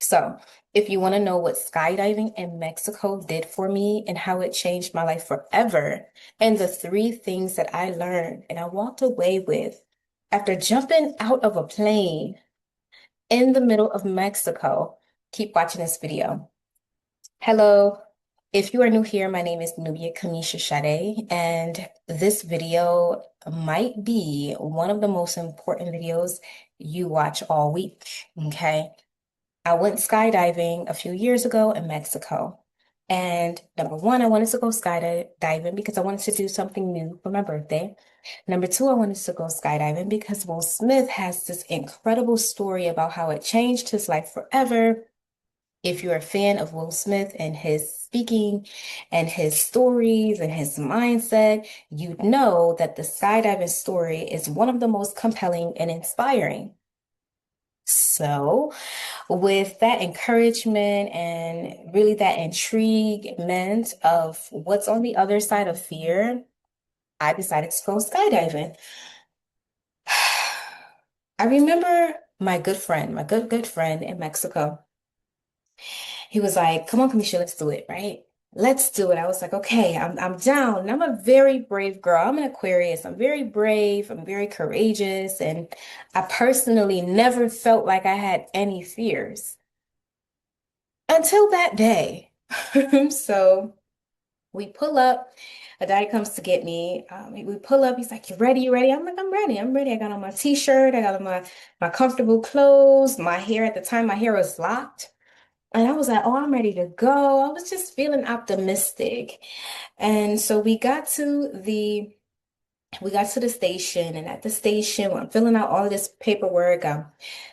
So, if you want to know what skydiving in Mexico did for me and how it changed my life forever, and the three things that I learned and I walked away with after jumping out of a plane in the middle of Mexico, keep watching this video. Hello. If you are new here, my name is Nubia Kamisha Sade, and this video might be one of the most important videos you watch all week. Okay. I went skydiving a few years ago in Mexico. And number one, I wanted to go skydiving because I wanted to do something new for my birthday. Number two, I wanted to go skydiving because Will Smith has this incredible story about how it changed his life forever. If you're a fan of Will Smith and his speaking and his stories and his mindset, you'd know that the skydiving story is one of the most compelling and inspiring. So, with that encouragement and really that intriguement of what's on the other side of fear, I decided to go skydiving. I remember my good friend, my good friend in Mexico. He was like, "Come on, Kamisha, let's do it, right? Let's do it." I was like, "Okay, I'm down." And I'm a very brave girl. I'm an Aquarius. I'm very brave. I'm very courageous, and I personally never felt like I had any fears until that day. So we pull up. A daddy comes to get me. We pull up. He's like, "You ready? You ready?" I'm like, "I'm ready. I'm ready." I got on my t-shirt. I got on my comfortable clothes. My hair at the time, my hair was locked. And I was like, "Oh, I'm ready to go." I was just feeling optimistic. And so we got to the station, and at the station, when I'm filling out all of this paperwork, I'm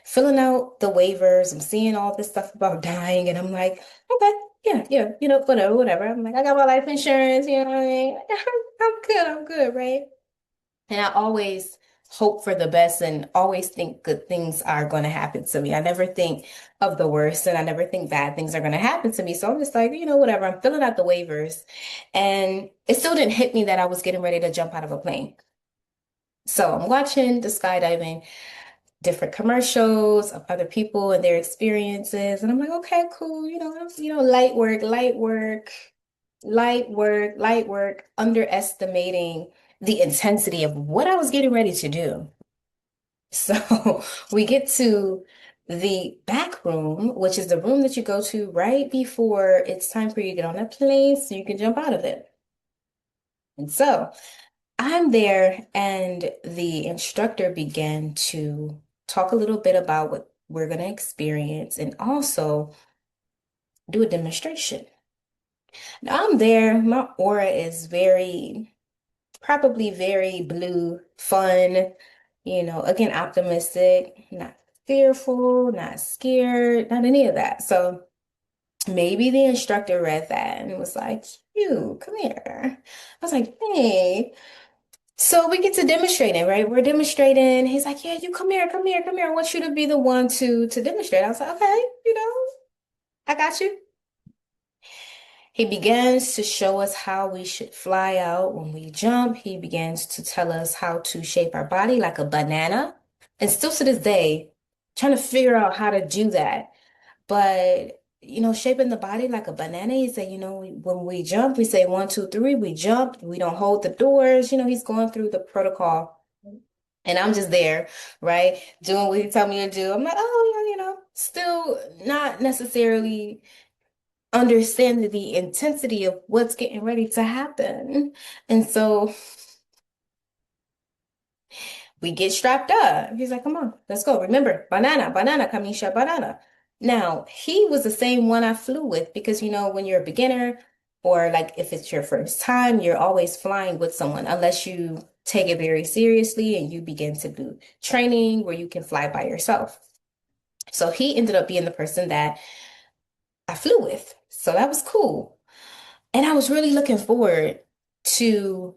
filling out the waivers, I'm seeing all this stuff about dying, and I'm like, "Okay, yeah, yeah, whatever, whatever." I'm like, "I got my life insurance, you know what I mean? I'm good, right?" And I always hope for the best and always think good things are going to happen to me. I never think of the worst and I never think bad things are going to happen to me. So I'm just like, whatever. I'm filling out the waivers. And it still didn't hit me that I was getting ready to jump out of a plane. So I'm watching the skydiving, different commercials of other people and their experiences. And I'm like, okay, cool. Light work, light work, light work, light work, underestimating the intensity of what I was getting ready to do. So we get to the back room, which is the room that you go to right before it's time for you to get on a plane so you can jump out of it. And so I'm there, and the instructor began to talk a little bit about what we're going to experience and also do a demonstration. Now I'm there, my aura is probably very blue, fun, again, optimistic, not fearful, not scared, not any of that. So maybe the instructor read that and was like, "You, come here." I was like, "Hey." So we get to demonstrating, right? We're demonstrating. He's like, "Yeah, you come here, come here, come here. I want you to be the one to demonstrate." I was like, "Okay, I got you." He begins to show us how we should fly out when we jump. He begins to tell us how to shape our body like a banana. And still to this day, trying to figure out how to do that. But, shaping the body like a banana, he said, when we jump, we say one, two, three, we jump. We don't hold the doors. He's going through the protocol. And I'm just there, right? Doing what he told me to do. I'm like, "Oh, yeah, still not necessarily understand the intensity of what's getting ready to happen." And so we get strapped up. He's like, "Come on, let's go. Remember, banana, banana, Kamisha, banana." Now, he was the same one I flew with because, when you're a beginner or like if it's your first time, you're always flying with someone unless you take it very seriously and you begin to do training where you can fly by yourself. So he ended up being the person that I flew with. So that was cool. And I was really looking forward to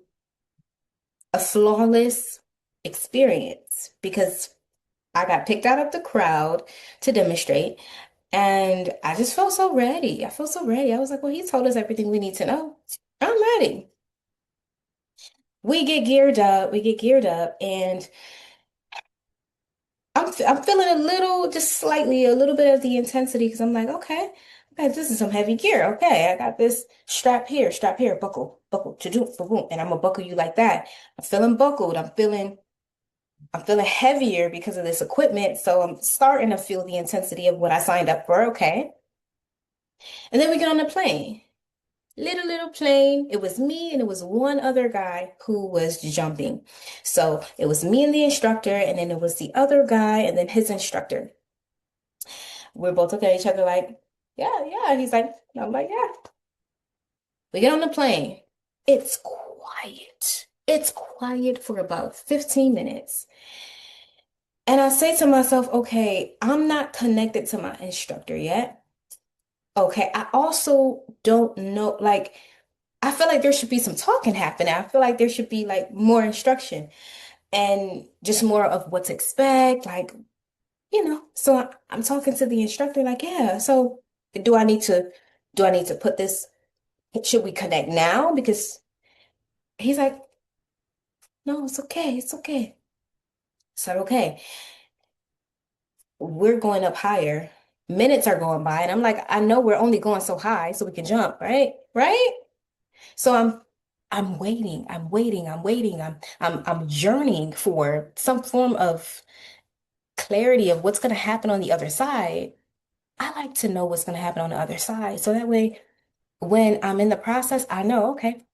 a flawless experience because I got picked out of the crowd to demonstrate. And I just felt so ready. I felt so ready. I was like, "Well, he told us everything we need to know. I'm ready." We get geared up, and I'm I'm feeling a little, just slightly, a little bit of the intensity because I'm like, okay, okay, this is some heavy gear. Okay, I got this strap here, buckle, buckle, to do, boom, and I'm gonna buckle you like that. I'm feeling buckled. I'm feeling heavier because of this equipment. So I'm starting to feel the intensity of what I signed up for. Okay, and then we get on the plane. Little plane. It was me and it was one other guy who was jumping. So it was me and the instructor, and then it was the other guy and then his instructor. We're both looking at each other like, yeah, yeah. He's like, I'm like, yeah. We get on the plane. It's quiet. It's quiet for about 15 minutes. And I say to myself, okay, I'm not connected to my instructor yet. Okay, I also don't know, like, I feel like there should be some talking happening. I feel like there should be like more instruction and just more of what to expect. Like, so I'm talking to the instructor, like, yeah, so do I need to do I need to put this? Should we connect now? Because he's like, no, it's okay, it's okay. So okay, we're going up higher. Minutes are going by, and I'm like, I know we're only going so high so we can jump, right? Right? So I'm waiting, I'm waiting, I'm yearning for some form of clarity of what's gonna happen on the other side. I like to know what's gonna happen on the other side. So that way when I'm in the process, I know, okay,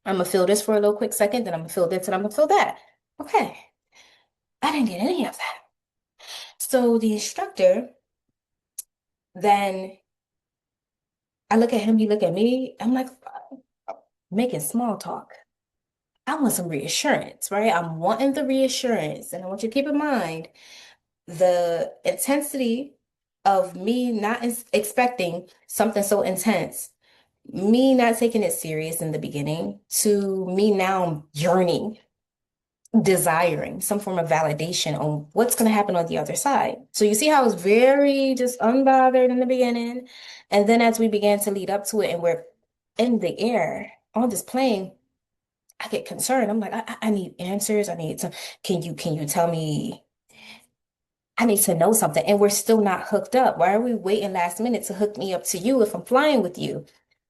I'm gonna feel this for a little quick second, then I'm gonna feel this and I'm gonna feel that. Okay. I didn't get any of that. So the instructor, then I look at him, he look at me, I'm like making small talk. I want some reassurance, right? I'm wanting the reassurance. And I want you to keep in mind the intensity of me not expecting something so intense, me not taking it serious in the beginning, to me now yearning, desiring some form of validation on what's going to happen on the other side. So you see how I was very just unbothered in the beginning. And then as we began to lead up to it and we're in the air on this plane, I get concerned. I'm like, I need answers. I need to, can you tell me? I need to know something. And we're still not hooked up. Why are we waiting last minute to hook me up to you if I'm flying with you?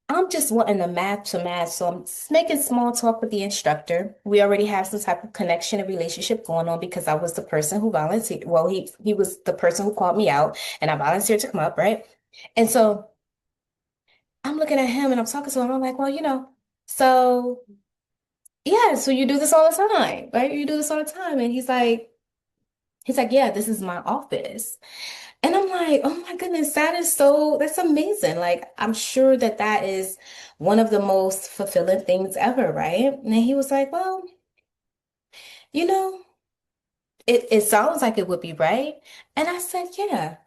I'm just wanting the math to match. So I'm just making small talk with the instructor. We already have some type of connection and relationship going on because I was the person who volunteered. Well, he was the person who called me out and I volunteered to come up, right? And so I'm looking at him and I'm talking to him. I'm like, well, so yeah, so you do this all the time, right? You do this all the time. And he's like, yeah, this is my office. And I'm like, oh my goodness, that's amazing. Like, I'm sure that that is one of the most fulfilling things ever, right? And he was like, well, you know, it sounds like it would be, right? And I said, yeah.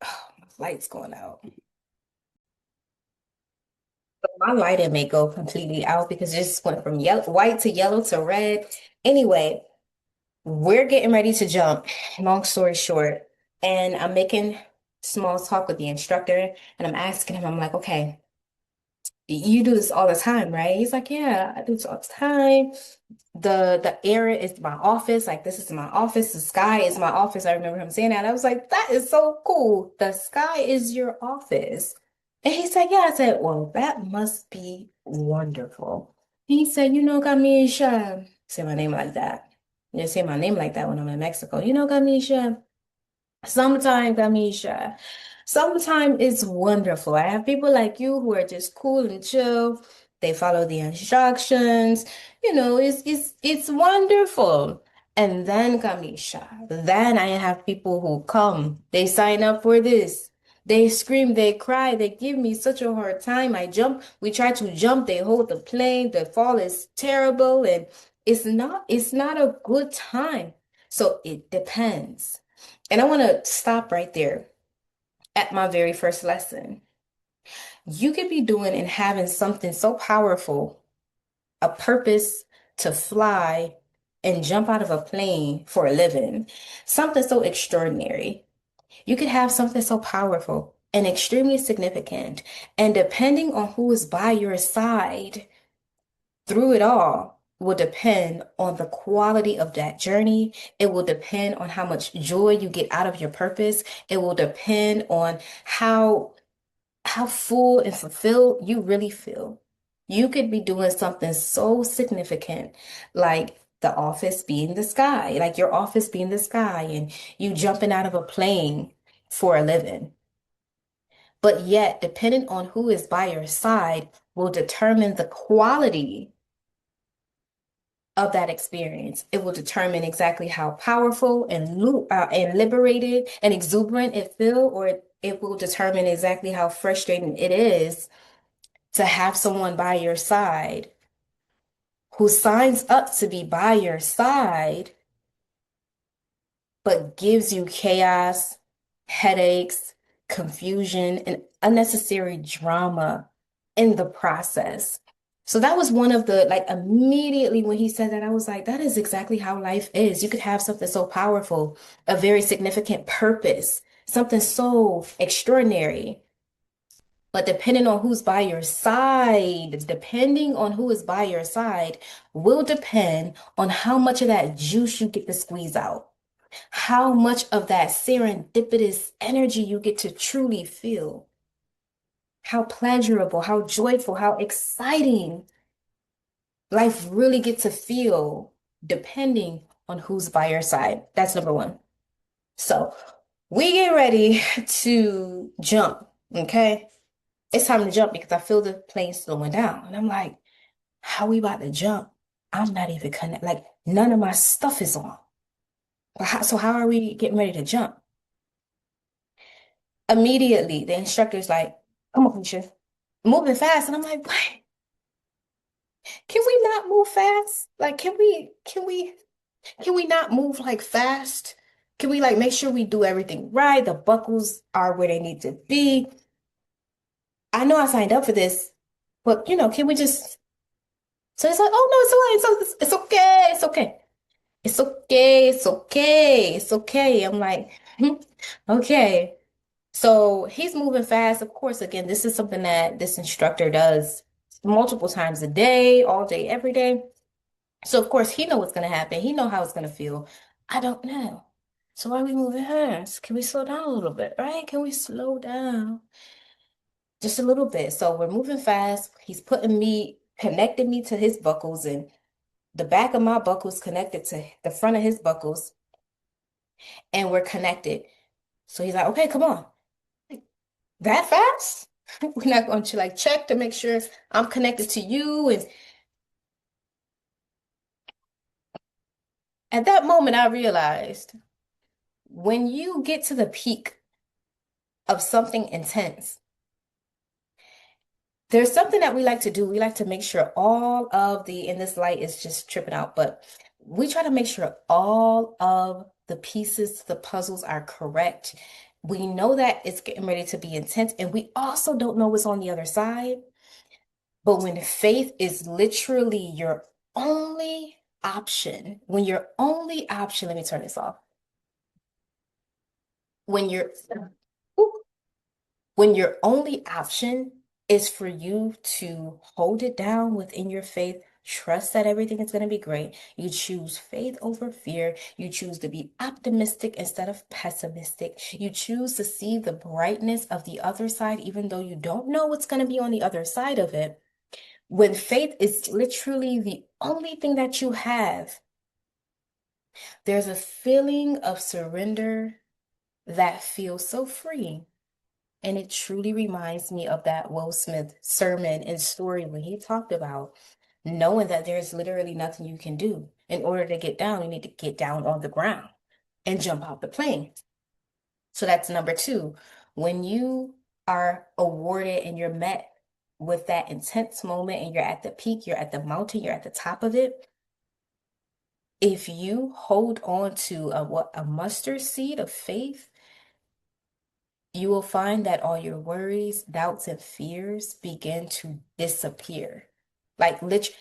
Oh, my light's going out. My lighting may go completely out because it just went from yellow, white to yellow to red. Anyway, we're getting ready to jump, long story short. And I'm making small talk with the instructor and I'm asking him, I'm like, okay, you do this all the time, right? He's like, yeah, I do this all the time. The area is my office. Like, this is my office. The sky is my office. I remember him saying that. I was like, that is so cool. The sky is your office. And he said, yeah. I said, well, that must be wonderful. He said, Kamisha, say my name like that. You say my name like that when I'm in Mexico. Kamisha. Sometimes, Kamisha, sometimes it's wonderful. I have people like you who are just cool and chill. They follow the instructions. It's wonderful. And then, Kamisha, then I have people who come. They sign up for this. They scream, they cry, they give me such a hard time. I jump, we try to jump, they hold the plane, the fall is terrible, and it's not a good time. So it depends. And I want to stop right there at my very first lesson. You could be doing and having something so powerful, a purpose to fly and jump out of a plane for a living, something so extraordinary. You could have something so powerful and extremely significant. And depending on who is by your side through it all, will depend on the quality of that journey. It will depend on how much joy you get out of your purpose. It will depend on how full and fulfilled you really feel. You could be doing something so significant, like the office being the sky, like your office being the sky, and you jumping out of a plane for a living. But yet, depending on who is by your side, will determine the quality of that experience. It will determine exactly how powerful and liberated and exuberant it feel, or it will determine exactly how frustrating it is to have someone by your side who signs up to be by your side, but gives you chaos, headaches, confusion, and unnecessary drama in the process. So that was one of the, like, immediately when he said that, I was like, that is exactly how life is. You could have something so powerful, a very significant purpose, something so extraordinary. But depending on who is by your side, will depend on how much of that juice you get to squeeze out, how much of that serendipitous energy you get to truly feel, how pleasurable, how joyful, how exciting life really gets to feel, depending on who's by your side. That's number one. So we get ready to jump, okay? It's time to jump because I feel the plane slowing down. And I'm like, how we about to jump? I'm not even connected. Like, none of my stuff is on. So how are we getting ready to jump? Immediately, the instructor's like, come on, Keisha, moving fast. And I'm like, what? Can we not move fast? Like, can we not move like fast? Can we like make sure we do everything right? The buckles are where they need to be. I know I signed up for this, but can we just? So it's like, oh no, it's all right. It's okay. It's okay. It's okay. It's okay. It's okay. I'm like, okay. So he's moving fast. Of course, again, this is something that this instructor does multiple times a day, all day, every day. So of course he know what's gonna happen. He know how it's gonna feel. I don't know. So why are we moving fast? Can we slow down a little bit, right? Can we slow down just a little bit? So we're moving fast. He's connecting me to his buckles, and the back of my buckles connected to the front of his buckles, and we're connected. So he's like, okay, come on. Like, that fast? We're not going to like check to make sure I'm connected to you. And at that moment, I realized when you get to the peak of something intense, there's something that we like to do. We like to make sure and this light is just tripping out, but we try to make sure all of the pieces, the puzzles are correct. We know that it's getting ready to be intense, and we also don't know what's on the other side. But when faith is literally your only option, when your only option, let me turn this off. When your when your only option is for you to hold it down within your faith, trust that everything is going to be great. You choose faith over fear. You choose to be optimistic instead of pessimistic. You choose to see the brightness of the other side, even though you don't know what's going to be on the other side of it. When faith is literally the only thing that you have, there's a feeling of surrender that feels so freeing. And it truly reminds me of that Will Smith sermon and story when he talked about knowing that there's literally nothing you can do. In order to get down, you need to get down on the ground and jump out the plane. So that's number two. When you are awarded and you're met with that intense moment and you're at the peak, you're at the mountain, you're at the top of it, if you hold on to a mustard seed of faith, you will find that all your worries, doubts, and fears begin to disappear. Like literally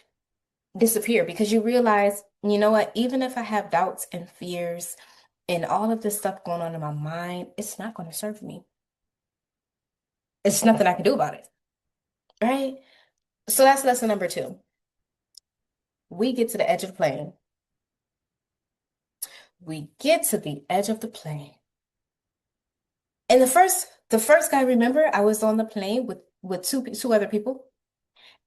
disappear because you realize, you know what, even if I have doubts and fears and all of this stuff going on in my mind, it's not going to serve me. It's nothing I can do about it, right? So that's lesson number two. We get to the edge of the plane. We get to the edge of the plane. And the first guy, remember, I was on the plane with two other people.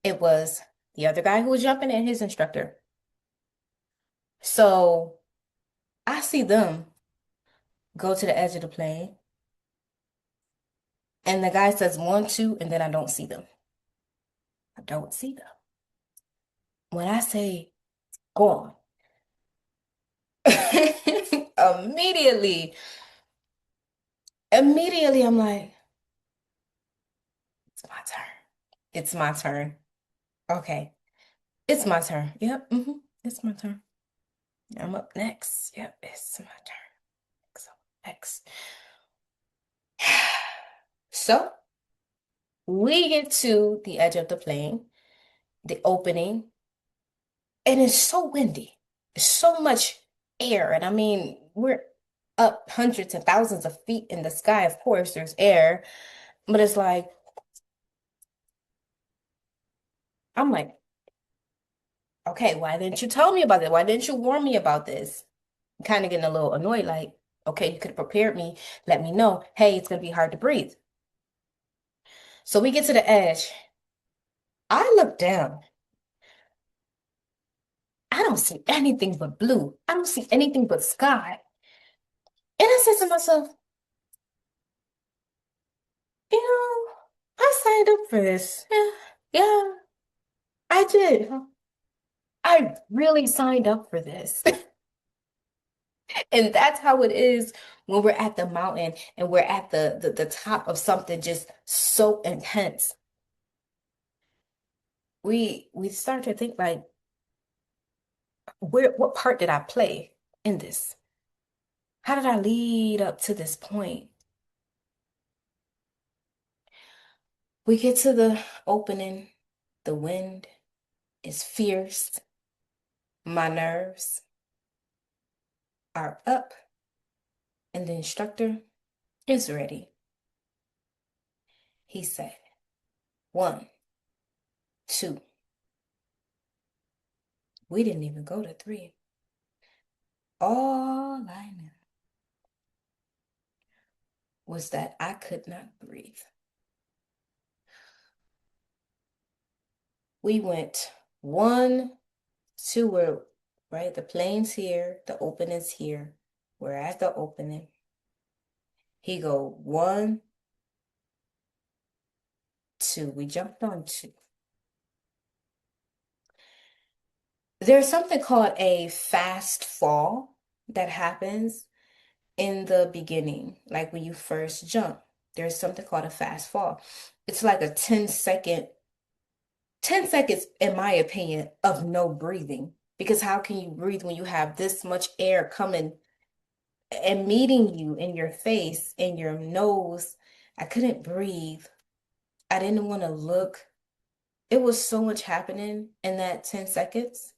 It was the other guy who was jumping and his instructor. So I see them go to the edge of the plane, and the guy says one, two, and then I don't see them. I don't see them. When I say go on, immediately, immediately, I'm like, it's my turn. It's my turn. Okay, it's my turn. Yep, it's my turn. I'm up next. Yep, it's my turn. So next. So we get to the edge of the plane, the opening, and it's so windy. There's so much air. And I mean, we're up hundreds and thousands of feet in the sky. Of course, there's air, but it's like, I'm like, okay, why didn't you tell me about it? Why didn't you warn me about this? Kind of getting a little annoyed, like, okay, you could have prepared me, let me know, hey, it's gonna be hard to breathe. So we get to the edge. I look down. I don't see anything but blue. I don't see anything but sky. And I said to myself, you know, I signed up for this. Yeah, yeah, I did. I really signed up for this. And that's how it is when we're at the mountain and we're at the top of something just so intense. We start to think like, what part did I play in this? How did I lead up to this point? We get to the opening, the wind is fierce, my nerves are up, and the instructor is ready. He said, one, two. We didn't even go to three. All I knew was that I could not breathe. We went one, two, right? The plane's here, the opening's here. We're at the opening. He go one, two. We jumped on two. There's something called a fast fall that happens in the beginning, like when you first jump. There's something called a fast fall. It's like a 10 seconds, in my opinion, of no breathing. Because how can you breathe when you have this much air coming and meeting you in your face, in your nose? I couldn't breathe. I didn't want to look. It was so much happening in that 10 seconds.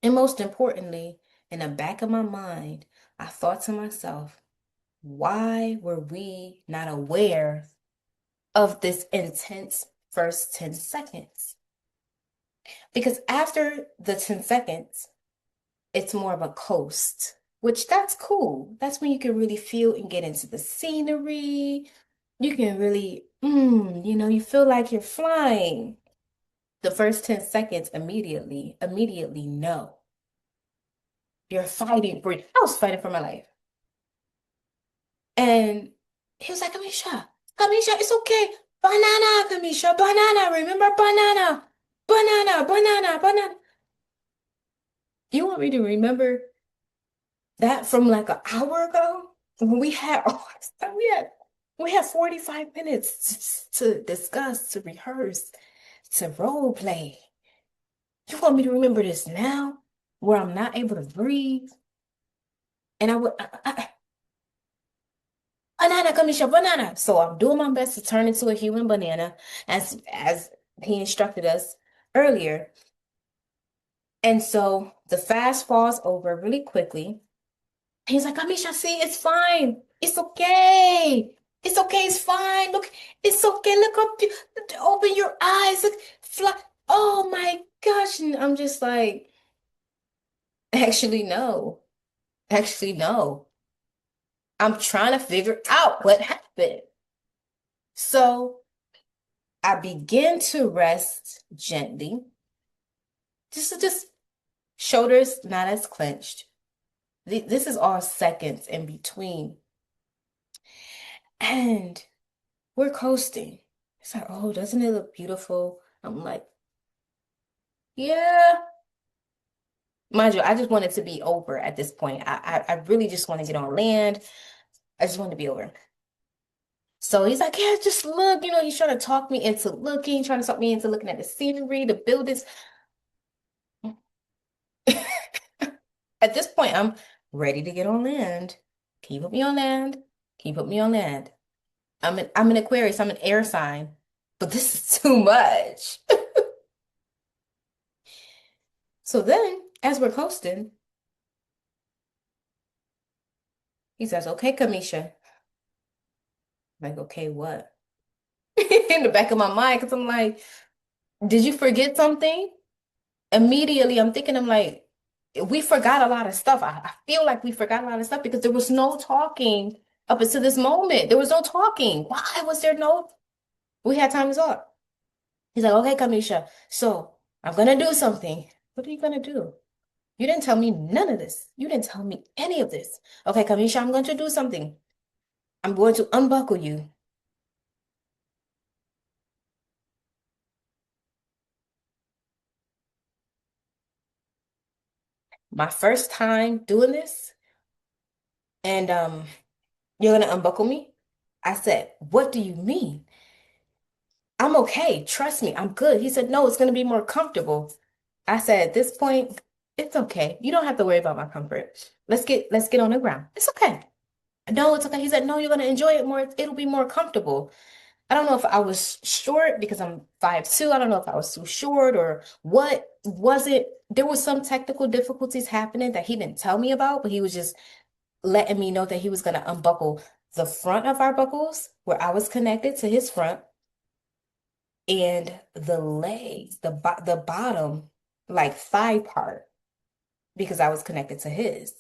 And most importantly, in the back of my mind, I thought to myself, why were we not aware of this intense first 10 seconds? Because after the 10 seconds, it's more of a coast, which that's cool. That's when you can really feel and get into the scenery. You can really, you feel like you're flying. The first 10 seconds, immediately, no. You're fighting for it. I was fighting for my life. And he was like, Kamisha, it's okay. Banana, Kamisha, banana. Remember banana, banana. You want me to remember that from like an hour ago when we had we had 45 minutes to discuss, to rehearse, to role play. You want me to remember this now where I'm not able to breathe? And banana, Kamisha, banana. So I'm doing my best to turn into a human banana as he instructed us earlier. And so the fast falls over really quickly. He's like, Kamisha, see, it's fine. It's okay. It's okay. It's fine. Look, it's okay. Look up. Open your eyes. Look, fly. Oh my gosh. And I'm just like, actually, no. Actually, no. I'm trying to figure out what happened. So I begin to rest gently. Just shoulders not as clenched. This is all seconds in between. And we're coasting. It's like, oh, doesn't it look beautiful? I'm like, yeah. Mind you, I just want it to be over at this point. I really just want to get on land. I just want it to be over. So he's like, yeah, just look. He's trying to talk me into looking, trying to talk me into looking at the scenery, the buildings. At this point, I'm ready to get on land. Can you put me on land? Can you put me on land? I'm an Aquarius, I'm an air sign, but this is too much. So then, as we're coasting, he says, okay, Kamisha. I'm like, okay, what? In the back of my mind, because I'm like, did you forget something? Immediately, I'm thinking, I'm like, we forgot a lot of stuff. I feel like we forgot a lot of stuff because there was no talking up until this moment. There was no talking. Why was there no? We had time to talk. He's like, okay, Kamisha, so I'm gonna do something. What are you gonna do? You didn't tell me none of this. You didn't tell me any of this. Okay, Kamisha, I'm going to do something. I'm going to unbuckle you. My first time doing this, and you're gonna unbuckle me? I said, what do you mean? I'm okay. Trust me, I'm good. He said, no, it's gonna be more comfortable. I said, at this point, it's okay. You don't have to worry about my comfort. Let's get on the ground. It's okay. No, it's okay. He said, no, you're gonna enjoy it more. It'll be more comfortable. I don't know if I was short because I'm 5'2". I don't know if I was too short or what was it. There was some technical difficulties happening that he didn't tell me about, but he was just letting me know that he was going to unbuckle the front of our buckles where I was connected to his front and the legs, the bottom, like thigh part, because I was connected to his.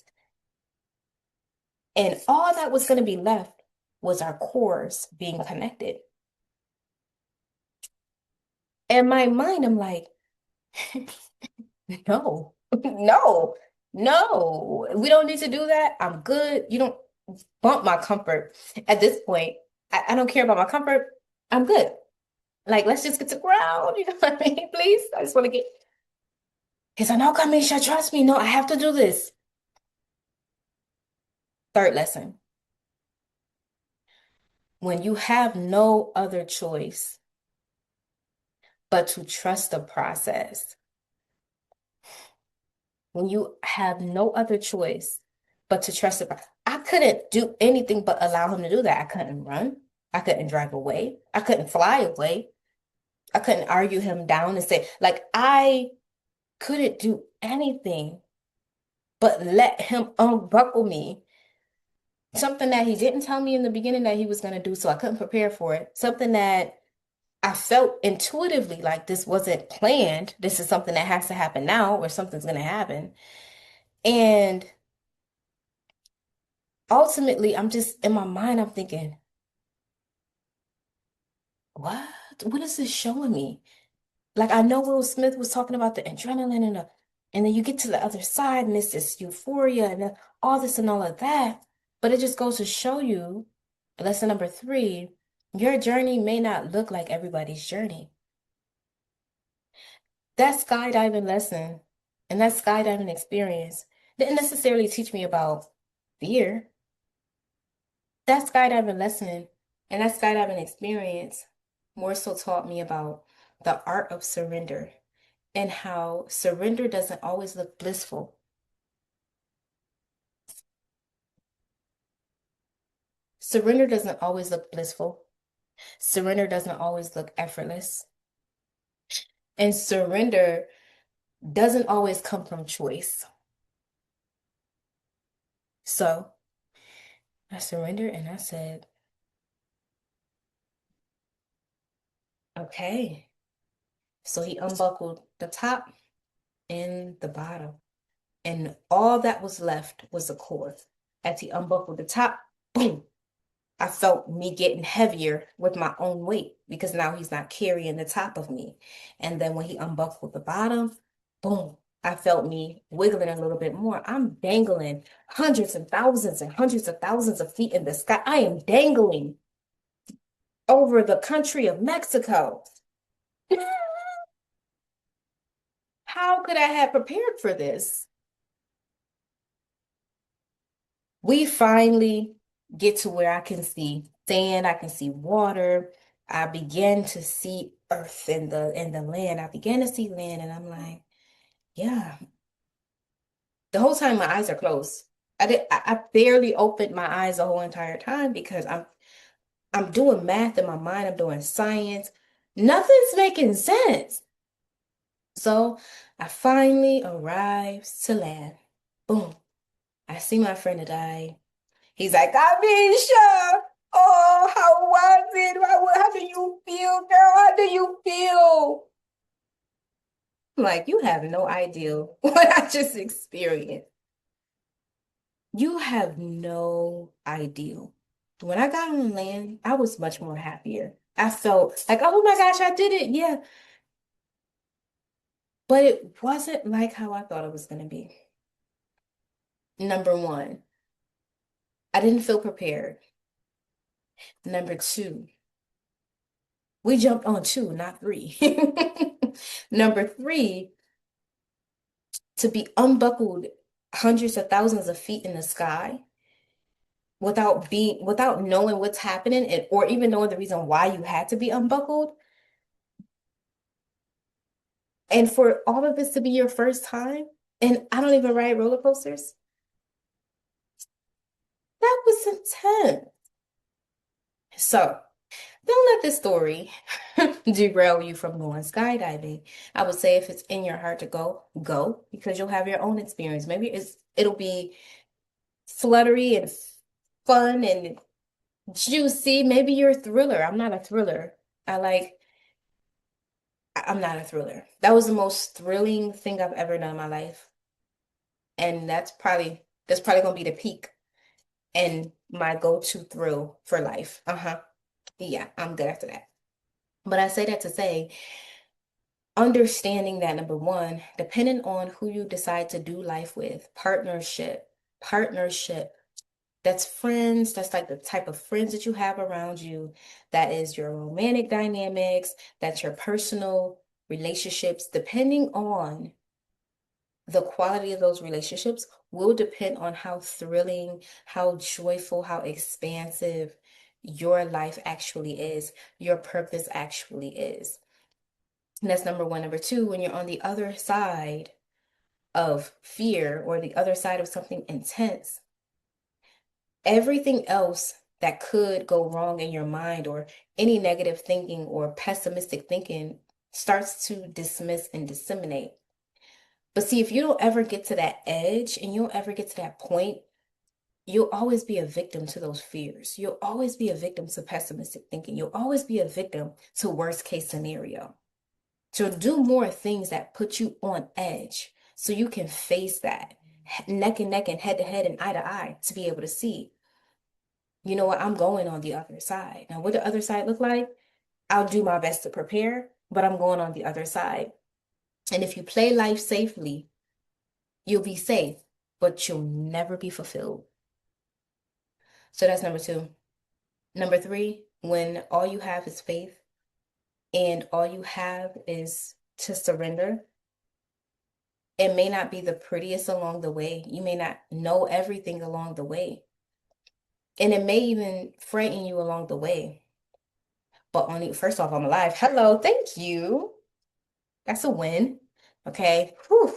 And all that was going to be left was our cores being connected. In my mind, I'm like, no, no, no. We don't need to do that. I'm good. You don't bump my comfort at this point. I don't care about my comfort. I'm good. Like, let's just get to ground. You know what I mean? Please. I just want to get. He's like, no, Kamisha, trust me. No, I have to do this. Third lesson. When you have no other choice but to trust the process, when you have no other choice but to trust the I couldn't do anything but allow him to do that. I couldn't run. I couldn't drive away. I couldn't fly away. I couldn't argue him down and say, like, I couldn't do anything but let him unbuckle me. Something that he didn't tell me in the beginning that he was going to do, so I couldn't prepare for it. Something that I felt intuitively like this wasn't planned. This is something that has to happen now, or something's going to happen. And ultimately, I'm just in my mind, I'm thinking, what? What is this showing me? Like I know Will Smith was talking about the adrenaline and then you get to the other side and it's this euphoria and then all this and all of that. But it just goes to show you, lesson number three, your journey may not look like everybody's journey. That skydiving lesson and that skydiving experience didn't necessarily teach me about fear. That skydiving lesson and that skydiving experience more so taught me about the art of surrender and how surrender doesn't always look blissful. Surrender doesn't always look blissful. Surrender doesn't always look effortless. And surrender doesn't always come from choice. So I surrendered and I said, okay, So he unbuckled the top and the bottom. And all that was left was the cord. As he unbuckled the top, boom, I felt me getting heavier with my own weight because now he's not carrying the top of me. And then when he unbuckled the bottom, boom, I felt me wiggling a little bit more. I'm dangling hundreds of thousands of feet in the sky. I am dangling over the country of Mexico. How could I have prepared for this? We finally get to where I can see sand, I can see water. I began to see earth and the land. I began to see land, and I'm like, yeah. The whole time my eyes are closed. I barely opened my eyes the whole entire time because I'm doing math in my mind, I'm doing science. Nothing's making sense. So I finally arrived to land. Boom. I see my friend die. He's like, Amisha, oh, how was it? How do you feel, girl? How do you feel? I'm like, you have no idea what I just experienced. You have no idea. When I got on land, I was much more happier. I felt like, oh my gosh, I did it. Yeah. But it wasn't like how I thought it was going to be. Number one, I didn't feel prepared. Number two, we jumped on two, not three. Number three, to be unbuckled hundreds of thousands of feet in the sky without knowing what's happening or even knowing the reason why you had to be unbuckled. And for all of this to be your first time, and I don't even ride roller coasters, that was intense. So don't let this story derail you from going skydiving. I would say if it's in your heart to go, go because you'll have your own experience. Maybe it'll be fluttery and fun and juicy. Maybe you're a thriller. I'm not a thriller. I like, I'm not a thriller. That was the most thrilling thing I've ever done in my life. And that's probably gonna be the peak and my go-to thrill for life. Uh-huh. Yeah, I'm good after that. But I say that to say, understanding that number one, depending on who you decide to do life with, partnership. That's friends. That's like the type of friends that you have around you. That is your romantic dynamics. That's your personal relationships. Depending on the quality of those relationships will depend on how thrilling, how joyful, how expansive your life actually is, your purpose actually is. And that's number one. Number two, when you're on the other side of fear or the other side of something intense, everything else that could go wrong in your mind or any negative thinking or pessimistic thinking starts to dismiss and disseminate. But see, if you don't ever get to that edge and you don't ever get to that point, you'll always be a victim to those fears. You'll always be a victim to pessimistic thinking. You'll always be a victim to worst case scenario. So do more things that put you on edge so you can face that neck and neck and head to head and eye to eye to be able to see, you know what, I'm going on the other side. Now, what the other side look like? I'll do my best to prepare, but I'm going on the other side. And if you play life safely, you'll be safe, but you'll never be fulfilled. So that's number two. Number three, when all you have is faith and all you have is to surrender, it may not be the prettiest along the way. You may not know everything along the way. And it may even frighten you along the way. But only, first off, I'm alive. Hello, thank you. That's a win. Okay. Whew.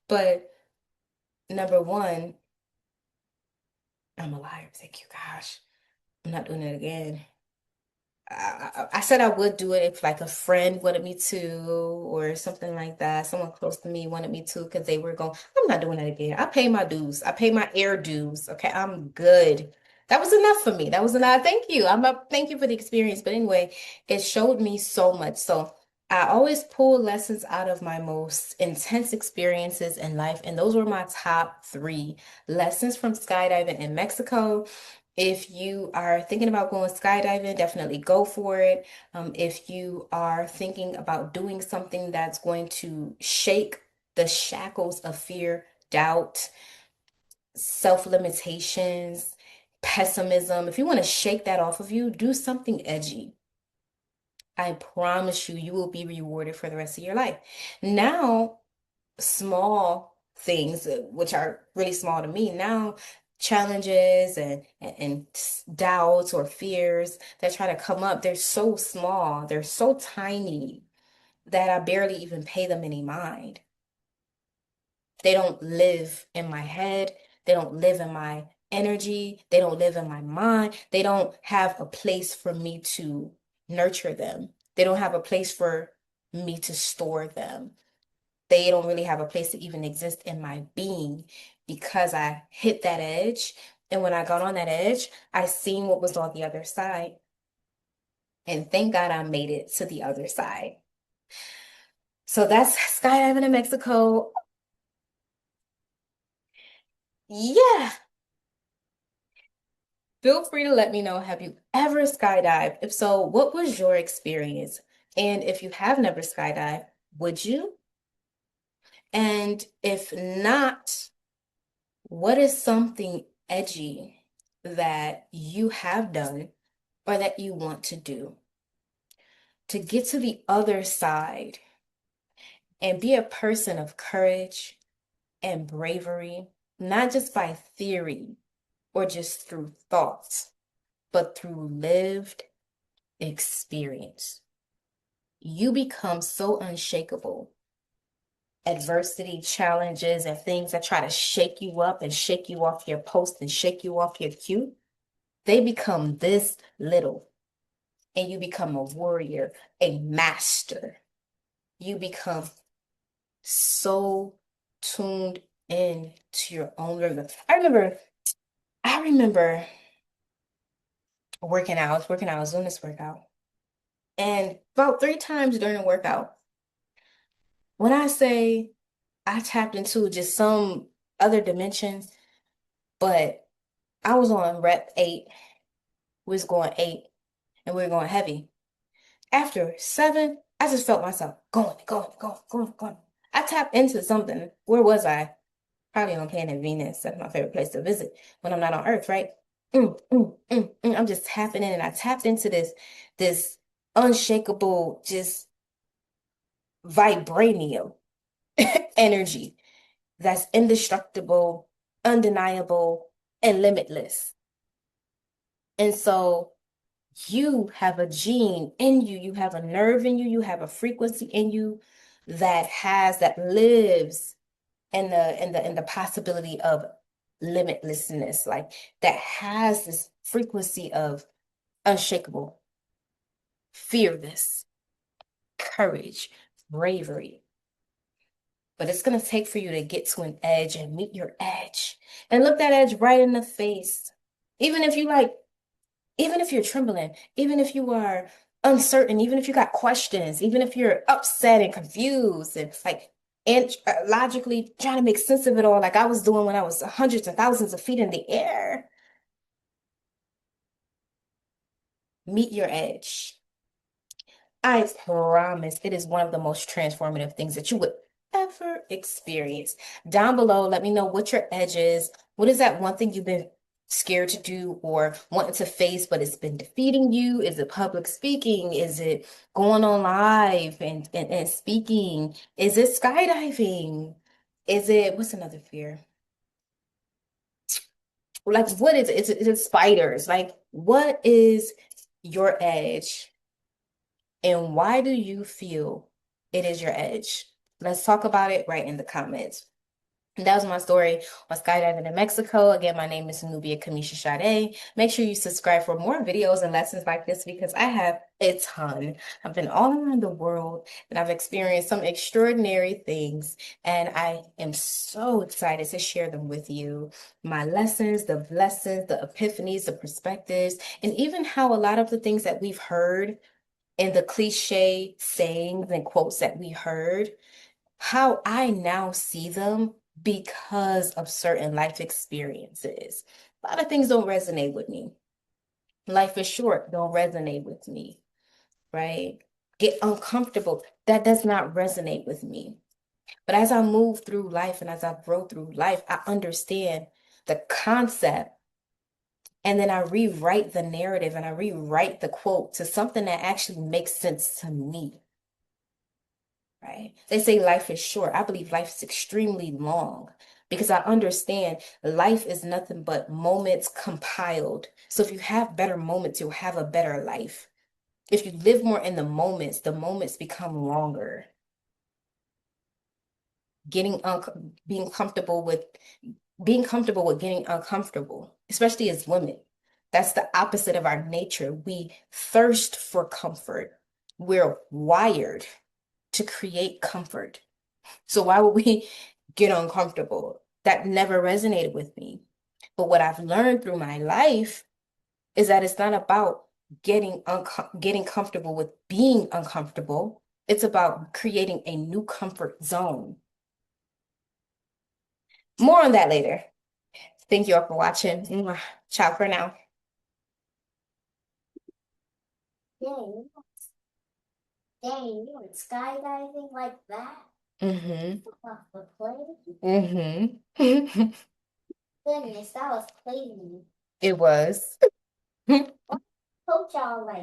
But number one, I'm alive. Thank you, gosh. I'm not doing it again. I said I would do it if like a friend wanted me to or something like that. Someone close to me wanted me to because they were going, I'm not doing that again. I pay my dues. I pay my air dues. Okay, I'm good. That was enough for me. That was enough. Thank you. Thank you for the experience. But anyway, it showed me so much. So I always pull lessons out of my most intense experiences in life, and those were my top three lessons from skydiving in Mexico. If you are thinking about going skydiving, definitely go for it. If you are thinking about doing something that's going to shake the shackles of fear, doubt, self-limitations, pessimism, if you want to shake that off of you, do something edgy. I promise you, you will be rewarded for the rest of your life. Now, small things, which are really small to me, now challenges and doubts or fears that try to come up, they're so small, they're so tiny that I barely even pay them any mind. They don't live in my head. They don't live in my energy. They don't live in my mind. They don't have a place for me to nurture them. They don't have a place for me to store them. They don't really have a place to even exist in my being because I hit that edge. And when I got on that edge, I seen what was on the other side. And thank God I made it to the other side. So that's skydiving in Mexico. Yeah. Feel free to let me know, have you ever skydived? If so, what was your experience? And if you have never skydived, would you? And if not, what is something edgy that you have done or that you want to do to get to the other side and be a person of courage and bravery, not just by theory or just through thoughts, but through lived experience? You become so unshakable. Adversity, challenges, and things that try to shake you up and shake you off your post and shake you off your cue, they become this little. And you become a warrior, a master. You become so tuned in to your own rhythm. I remember working out. I was doing this workout. And about three times during the workout, when I say I tapped into just some other dimension, but I was on rep eight, we was going eight, and we were going heavy. After seven, I just felt myself going. I tapped into something. Where was I? Probably on planet Venus. That's my favorite place to visit when I'm not on Earth, right? I'm just tapping in, and I tapped into this unshakable, just vibranium energy that's indestructible, undeniable, and limitless. And so you have a gene in you, you have a nerve in you, you have a frequency in you that lives in the possibility of limitlessness, like that has this frequency of unshakable, fearless, courage, bravery. But it's going to take for you to get to an edge and meet your edge and look that edge right in the face. Even if you like, even if you're trembling, even if you are uncertain, even if you got questions, even if you're upset and confused and like and logically trying to make sense of it all, like I was doing when I was hundreds and thousands of feet in the air, meet your edge. I promise it is one of the most transformative things that you would ever experience. Down below, let me know what your edge is. What is that one thing you've been scared to do or wanting to face, but it's been defeating you? Is it public speaking? Is it going on live and speaking? Is it skydiving? Is it, what's another fear? Like, what is it? Is it spiders? Like, what is your edge? And why do you feel it is your edge? Let's talk about it right in the comments. And that was my story on skydiving in Mexico. Again, my name is Nubia Kamisha Sade. Make sure you subscribe for more videos and lessons like this because I have a ton. I've been all around the world and I've experienced some extraordinary things. And I am so excited to share them with you. My lessons, the blessings, the epiphanies, the perspectives, and even how a lot of the things that we've heard and the cliche sayings and quotes that we heard, how I now see them because of certain life experiences. A lot of things don't resonate with me. Life is short, don't resonate with me, right? Get uncomfortable, that does not resonate with me. But as I move through life and as I grow through life, I understand the concept. And then I rewrite the narrative and I rewrite the quote to something that actually makes sense to me, right? They say life is short. I believe life is extremely long because I understand life is nothing but moments compiled. So if you have better moments, you'll have a better life. If you live more in the moments become longer. Getting un being comfortable with getting uncomfortable, especially as women. That's the opposite of our nature. We thirst for comfort. We're wired to create comfort. So why would we get uncomfortable? That never resonated with me. But what I've learned through my life is that it's not about getting comfortable with being uncomfortable. It's about creating a new comfort zone. More on that later. Thank you all for watching. Mwah. Ciao for now. Dang, you went skydiving like that? Mm-hmm. Off the plane? Mm-hmm. Goodness, that was crazy. It was. Coach y'all like